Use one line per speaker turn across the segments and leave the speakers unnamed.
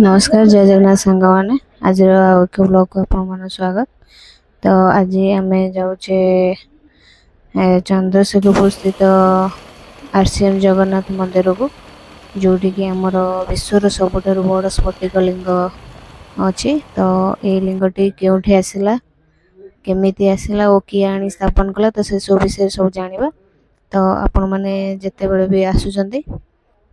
नमस्कार जय जगन्नाथ सांग मैंने आज एक ब्लॉग को अपन स्वागत। तो आज आम जाऊे चंद्रशेखरपुर स्थित आरसीएम जगन्नाथ मंदिर को जोटी की आमर विश्वर सबुठारु बड़ स्फटिक लिंग अच्छी। तो ये लिंगटी क्योंठी आसला केमिति आसला और किए आनी स्थापन कला तो से सब विषय सब जानिबा। तो आपण मैंने जिते बड़े भी आसुचंदी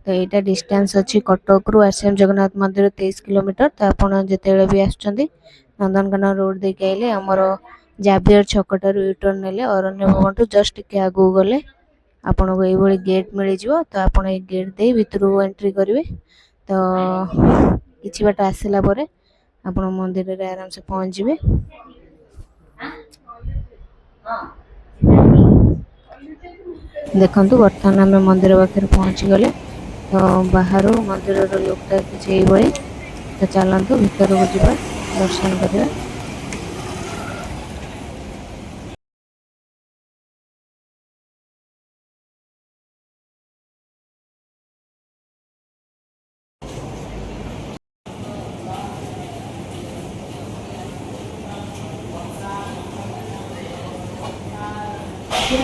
तो यहाँ डिस्टेंस अच्छी कटक रु आरसीएम जगन्नाथ मंदिर 23 किलोमीटर। तो आपड़ जिते भी आसुचंदी नंदनकानन रोड देके आइले आमर जावियर छकटार यूटर्न नेले अरण्य भवन टू जस्ट टिके आगू गले आपन को ये गेट मिल जाव। तो आपन ये गेट दे भितर एंट्री करेंगे। तो किछि बाट आसला परे आपन मंदिर रे आराम से पहुंच जिवे। देखंतु बर्तमान आम मंदिर पाखे पहुंची गले। तो बाहर मंदिर लुकटा किसी भाई। तो चलतु भीतर को जा दर्शन करवा।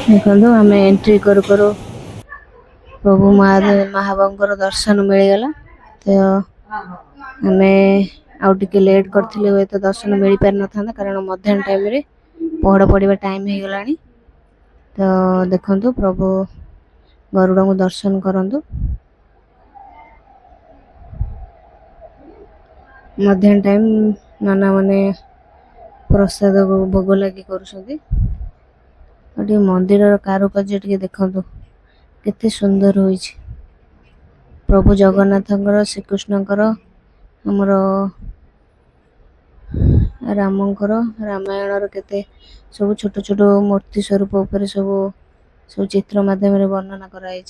देखो आम एंट्री करू प्रभु महाबाबूर दर्शन मिलगला। तो आम आउे लेट करथिले हुए तो दर्शन मिल पार न था कारण मध्याह्न टाइम रे पहड़ पड़ा टाइम हो गला। तो देखंतु प्रभु गरुड़ को दर्शन करंतु। मध्याह्न टाइम नाना माने प्रसाद भोग लगी कर मंदिर कारुकार्य टे देखंतु केते सुंदर होई। प्रभु जगन्नाथंकर श्रीकृष्णकर हमर रामंकर रामायण केते सब छोट छोट मूर्ति स्वरूप उपर सब चित्र माध्यम रे वर्णना कराई।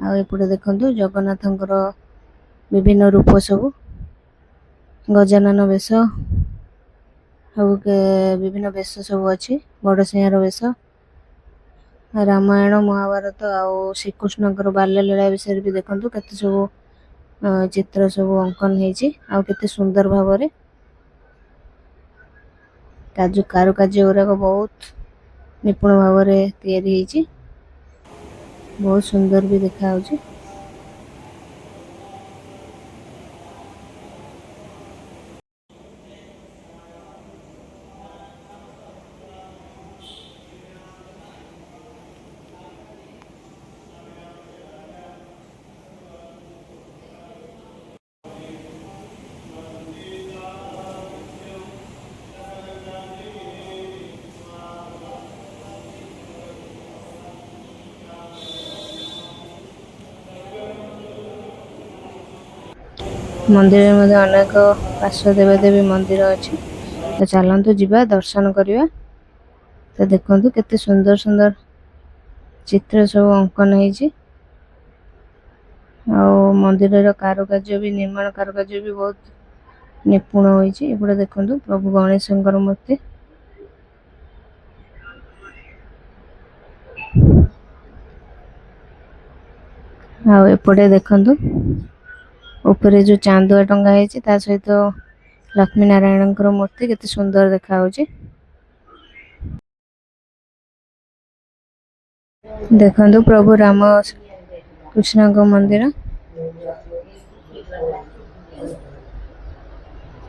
आ एपटे देखंतु जगन्नाथंकर विभिन्न रूप सब गजानन वेश विभिन्न वेश सब अच्छी बड़ सिंहार वेश रामायण महाभारत आउ श्रीकृष्णकर बाल्य लीला विषय भी देखंतु केते सब चित्र सब अंकन होती आते सुंदर भाव कारुकार्य गुराक बहुत निपुण भाव या बहुत सुंदर भी देखा। मंदिर में अनेक पार्श्व देवी मंदिर अच्छी। तो चलतु जीवा दर्शन करवा। तो देखंतु केते सुंदर सुंदर चित्र सब अंकन होती मंदिर कारुकार्य भी निर्माण कारुकार्य भी बहुत निपुण होती। एपटे देखंतु प्रभु गणेशंकर मूर्ति एपटे देखंतु ऊपर जो चांदुआ टंगा है सहित लक्ष्मी नारायण मूर्ति केते सुंदर देखा। देखंतु प्रभु राम कृष्ण मंदिर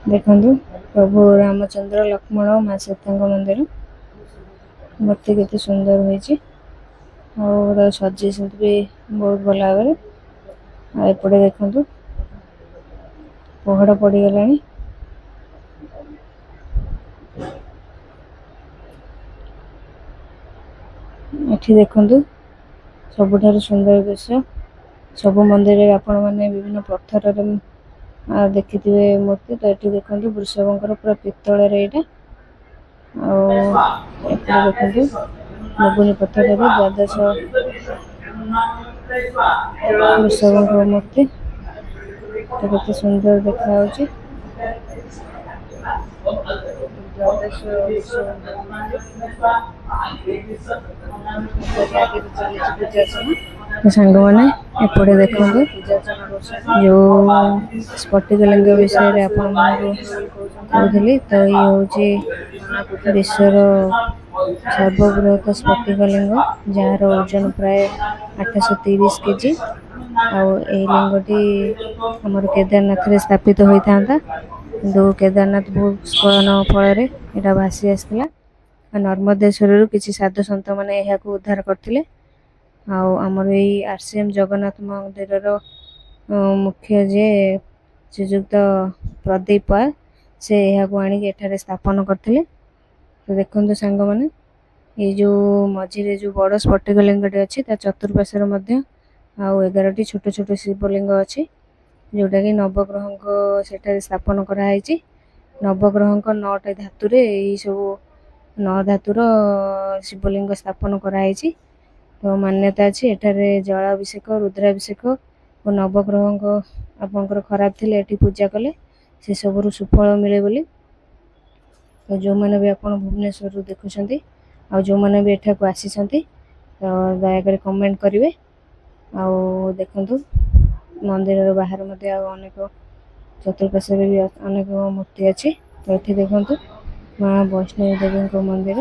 देखंतु प्रभु रामचंद्र लक्ष्मण और मां सीता मंदिर मूर्ति केते सुंदर होती और सजी भी बहुत भल भाव। एपटे देखंतु पहड़ पड़गला। एठी देखंतु सबुठारु सुंदर दृश्य सब मंदिर रे आपण माने विभिन्न पत्थर देखिथिबे मूर्ति। तो एठी देखंतु वृषभंकर पूरा पित्तल रे एटा देखंतु मुगुनी पत्थर रे द्वादश वृषभंकर मूर्ति तो केते सुंदर देखा। ସାଙ୍ଗମାନେ ଏପଟେ ଦେଖନ୍ତୁ ଯେଉଁ ସ୍ଫଟିକଲିଙ୍ଗ ବିଷୟରେ ଆପଣମାନଙ୍କୁ କହୁଥିଲି। ତ ଇଏ ହେଉଛି ବିଶ୍ୱର ସର୍ବବୃହତ ସ୍ଫଟିକଲିଙ୍ଗ, ଯାହାର ଓଜନ ପ୍ରାୟ 830 କେଜି। ଆଉ ଏହି ଲିଙ୍ଗଟି ଆମର କେଦାରନାଥରେ ସ୍ଥାପିତ ହୋଇଥାନ୍ତା, କିନ୍ତୁ କେଦାରନାଥ ଭୂସ୍ଖଳନ ଫଳରେ ଏଇଟା ଭାସି ଆସିଥିଲା। ନର୍ମଦେଶ୍ୱରରୁ କିଛି ସାଧୁ ସନ୍ଥମାନେ ଏହାକୁ ଉଦ୍ଧାର କରିଥିଲେ। ଆଉ ଆମର ଏଇ RCM ଜଗନ୍ନାଥ ମନ୍ଦିରର ମୁଖ୍ୟ ଯିଏ ଶ୍ରୀଯୁକ୍ତ ପ୍ରଦୀପ ପାଲ୍, ସେ ଏହାକୁ ଆଣିକି ଏଠାରେ ସ୍ଥାପନ କରିଥିଲେ। ତ ଦେଖନ୍ତୁ ସାଙ୍ଗମାନେ, ଏଇ ଯେଉଁ ମଝିରେ ଯେଉଁ ବଡ଼ ସ୍ଫଟିକଲିଙ୍ଗଟି ଅଛି ତା ଚତୁର୍ପାର୍ଶ୍ୱରେ ମଧ୍ୟ ଆଉ 11ଟି ଛୋଟ ଛୋଟ ଶିବଲିଙ୍ଗ ଅଛି, ଯେଉଁଟାକି ନବଗ୍ରହଙ୍କ ସେଠାରେ ସ୍ଥାପନ କରାହେଇଛି। ନବଗ୍ରହଙ୍କ 9ଟି ଧାତୁରେ ଏଇସବୁ 9 ଧାତୁର ଶିବଲିଙ୍ଗ ସ୍ଥାପନ କରାହେଇଛି। ତ ମାନ୍ୟତା ଅଛି ଏଠାରେ ଜଳାଭିଷେକ, ରୁଦ୍ରାଭିଷେକ ଓ ନବଗ୍ରହଙ୍କ ଆପଣଙ୍କର ଖରାପ ଥିଲେ ଏଠି ପୂଜା କଲେ ସେସବୁରୁ ସୁଫଳ ମିଳେ ବୋଲି। ତ ଯେଉଁମାନେ ବି ଆପଣ ଭୁବନେଶ୍ୱରରୁ ଦେଖୁଛନ୍ତି ଆଉ ଯେଉଁମାନେ ବି ଏଠାକୁ ଆସିଛନ୍ତି, ତ ଦୟାକରି କମେଣ୍ଟ କରିବେ। ଆଉ ଦେଖନ୍ତୁ ମନ୍ଦିରର ବାହାରେ ମଧ୍ୟ ଆଉ ଅନେକ ଚତୁର୍ପାର୍ଶ୍ୱରେ ବି ଅନେକ ମୂର୍ତ୍ତି ଅଛି। ତ ଏଠି ଦେଖନ୍ତୁ ମା ବୈଷ୍ଣବୀ ଦେବୀଙ୍କ ମନ୍ଦିର,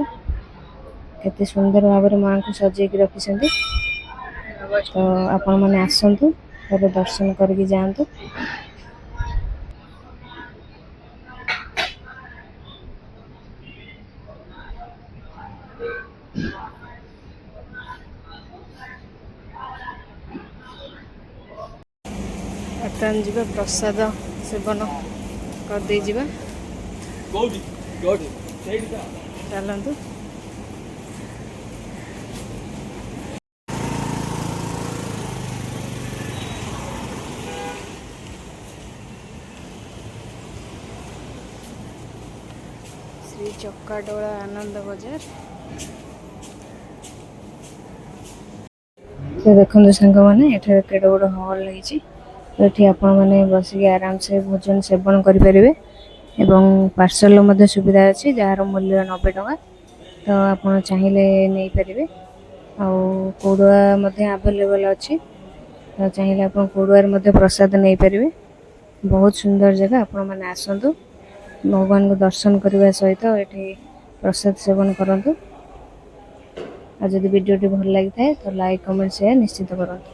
କେତେ ସୁନ୍ଦର ଭାବରେ ମାଆଙ୍କୁ ସଜେଇକି ରଖିଛନ୍ତି। ତ ଆପଣମାନେ ଆସନ୍ତୁ, ଥରେ ଦର୍ଶନ କରିକି ଯାଆନ୍ତୁ। ବର୍ତ୍ତମାନ ଯିବା ପ୍ରସାଦ ସେବନ କରିଦେଇ ଯିବା। ଚାଲନ୍ତୁ। ଶ୍ରୀ ଚକାଡୋଳା ଆନନ୍ଦ ବଜାର। ତ ଦେଖନ୍ତୁ ସାଙ୍ଗମାନେ, ଏଠାରେ କେଡ଼େ ବଡ଼ ହଲ୍ ହେଇଛି। ଏଠି ଆପଣମାନେ ବସିକି ଆରାମସେ ଭୋଜନ ସେବନ କରିପାରିବେ ଏବଂ ପାର୍ସଲର ମଧ୍ୟ ସୁବିଧା ଅଛି, ଯାହାର ମୂଲ୍ୟ 90 ଟଙ୍କା। ତ ଆପଣ ଚାହିଁଲେ ନେଇପାରିବେ। ଆଉ କୋଡ଼ୁଆ ମଧ୍ୟ ଆଭେଲେବଲ୍ ଅଛି, ତ ଚାହିଁଲେ ଆପଣ କୋଡ଼ୁଆରେ ମଧ୍ୟ ପ୍ରସାଦ ନେଇପାରିବେ। ବହୁତ ସୁନ୍ଦର ଜାଗା, ଆପଣମାନେ ଆସନ୍ତୁ, ଭଗବାନଙ୍କୁ ଦର୍ଶନ କରିବା ସହିତ ଏଠି ପ୍ରସାଦ ସେବନ କରନ୍ତୁ। ଆଉ ଯଦି ଭିଡ଼ିଓଟି ଭଲ ଲାଗିଥାଏ ତ ଲାଇକ୍, କମେଣ୍ଟ, ସେୟାର ନିଶ୍ଚିତ କରନ୍ତୁ।